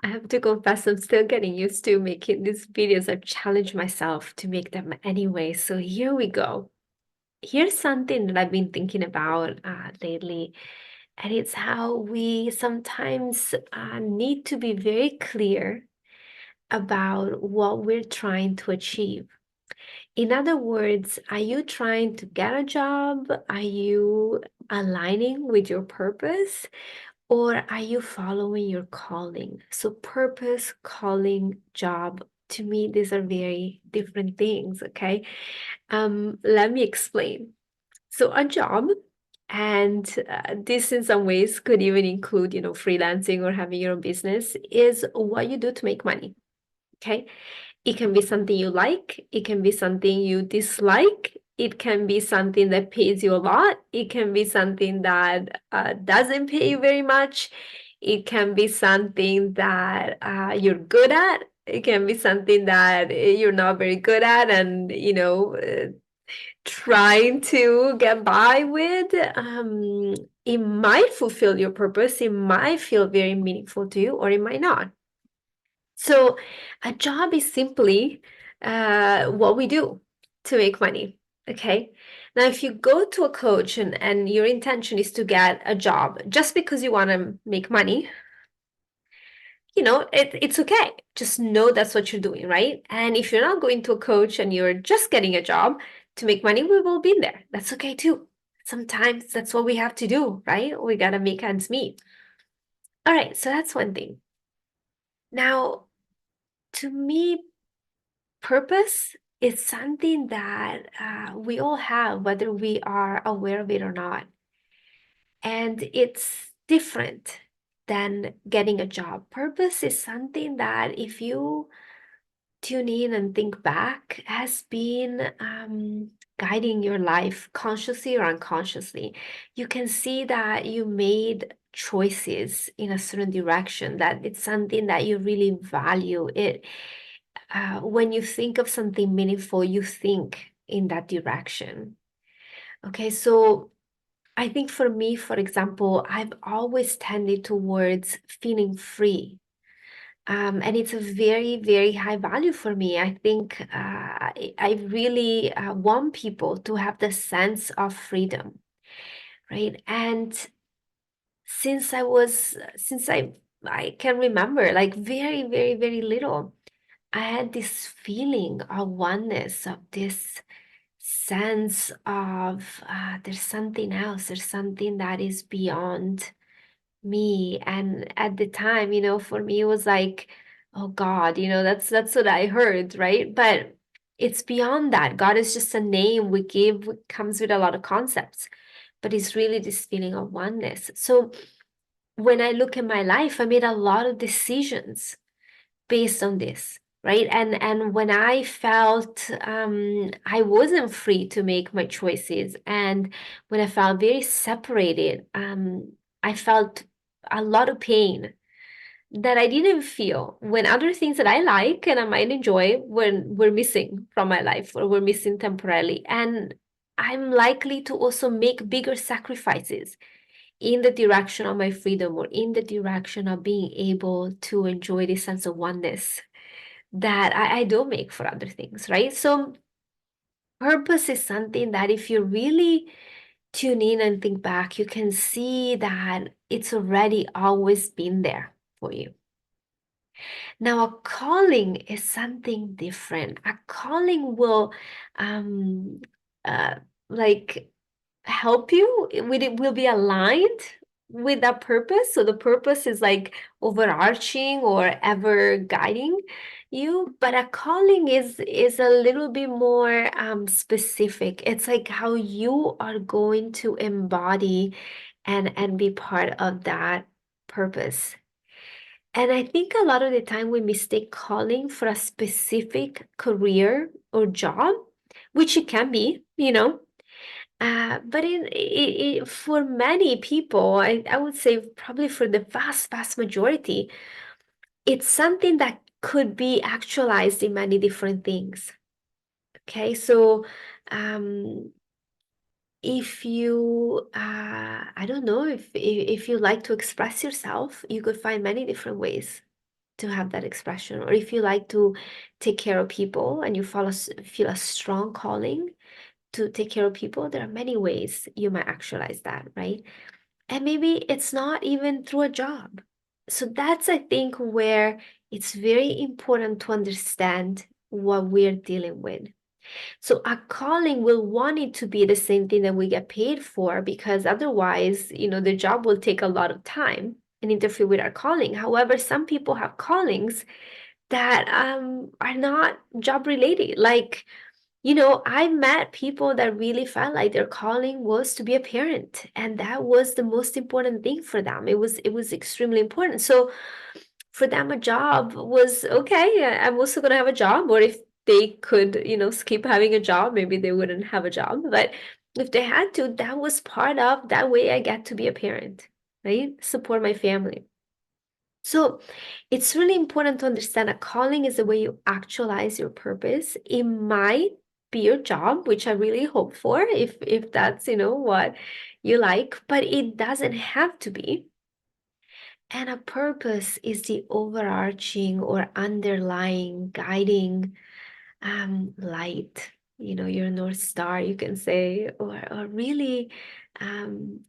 I have to confess, I'm still getting used to making these videos. I've challenged myself to make them anyway. So here we go. Here's something that I've been thinking about lately, and it's how we sometimes need to be very clear about what we're trying to achieve. In other words, are you trying to get a job? Are you aligning with your purpose? Or are you following your calling? So, purpose, calling, job, to me, these are very different things, okay? Let me explain. So, a job, and this in some ways could even include, freelancing or having your own business, is what you do to make money, okay? It can be something you like, it can be something you dislike, it can be something that pays you a lot, it can be something that doesn't pay you very much, it can be something that you're good at, it can be something that you're not very good at, and trying to get by with. It might fulfill your purpose, it might feel very meaningful to you, or it might not. So a job is simply what we do to make money. Okay. Now, if you go to a coach and your intention is to get a job just because you want to make money, it's okay. Just know that's what you're doing, right? And if you're not going to a coach and you're just getting a job to make money, we've all been there. That's okay too. Sometimes that's what we have to do, right? We got to make ends meet. All right. So that's one thing. Now, to me, purpose is something that we all have, whether we are aware of it or not. And it's different than getting a job. Purpose is something that, if you tune in and think back, has been guiding your life consciously or unconsciously. You can see that you made choices in a certain direction, that it's something that you really value. When you think of something meaningful, you think in that direction. Okay, so I think for me, for example, I've always tended towards feeling free. And it's a very, very high value for me. I think I really want people to have the sense of freedom, right? And since I can remember, like very, very, very little, I had this feeling of oneness, of this sense of there's something else, there's something that is beyond me. And at the time, for me, it was like, oh God, that's what I heard, right? But it's beyond that. God is just a name we give, comes with a lot of concepts, but it's really this feeling of oneness. So when I look at my life, I made a lot of decisions based on this, right? And when I felt I wasn't free to make my choices, and when I felt very separated, I felt a lot of pain that I didn't feel when other things that I like and I might enjoy were missing from my life, or were missing temporarily. And I'm likely to also make bigger sacrifices in the direction of my freedom, or in the direction of being able to enjoy this sense of oneness that I don't make for other things, right? So purpose is something that, if you really tune in and think back, you can see that it's already always been there for you. Now, a calling is something different. A calling will um uh like help you with, it will be aligned with that purpose. So the purpose is like overarching or ever guiding you, but a calling is a little bit more specific. It's like how you are going to embody and be part of that purpose. And I think a lot of the time we mistake calling for a specific career or job, which it can be, but for many people, I would say probably for the vast, vast majority, it's something that could be actualized in many different things. Okay, so um, if you, I don't know, if you like to express yourself, you could find many different ways. to have that expression, or if you like to take care of people and you feel a strong calling to take care of people, there are many ways you might actualize that, right? And maybe it's not even through a job. So that's, I think, where it's very important to understand what we're dealing with. So a calling will want it to be the same thing that we get paid for, because otherwise, the job will take a lot of time and interfere with our calling. However, some people have callings that are not job related. Like, I met people that really felt like their calling was to be a parent, and that was the most important thing for them. It was extremely important. So for them, a job was okay. I'm also gonna have a job. Or if they could, skip having a job, maybe they wouldn't have a job. But if they had to, that was part of that way I get to be a parent, right? Support my family. So it's really important to understand a calling is the way you actualize your purpose. It might be your job, which I really hope for, if that's, what you like, but it doesn't have to be. And a purpose is the overarching or underlying guiding light, your North Star, you can say, or really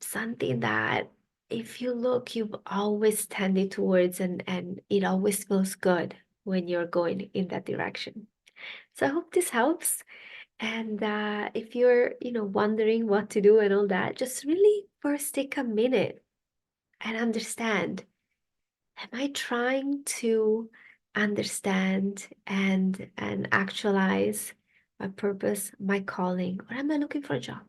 something that if you look, you've always tended towards, and it always feels good when you're going in that direction. So I hope this helps. And if you're, wondering what to do and all that, just really first take a minute and understand, am I trying to understand and actualize my purpose, my calling, or am I looking for a job?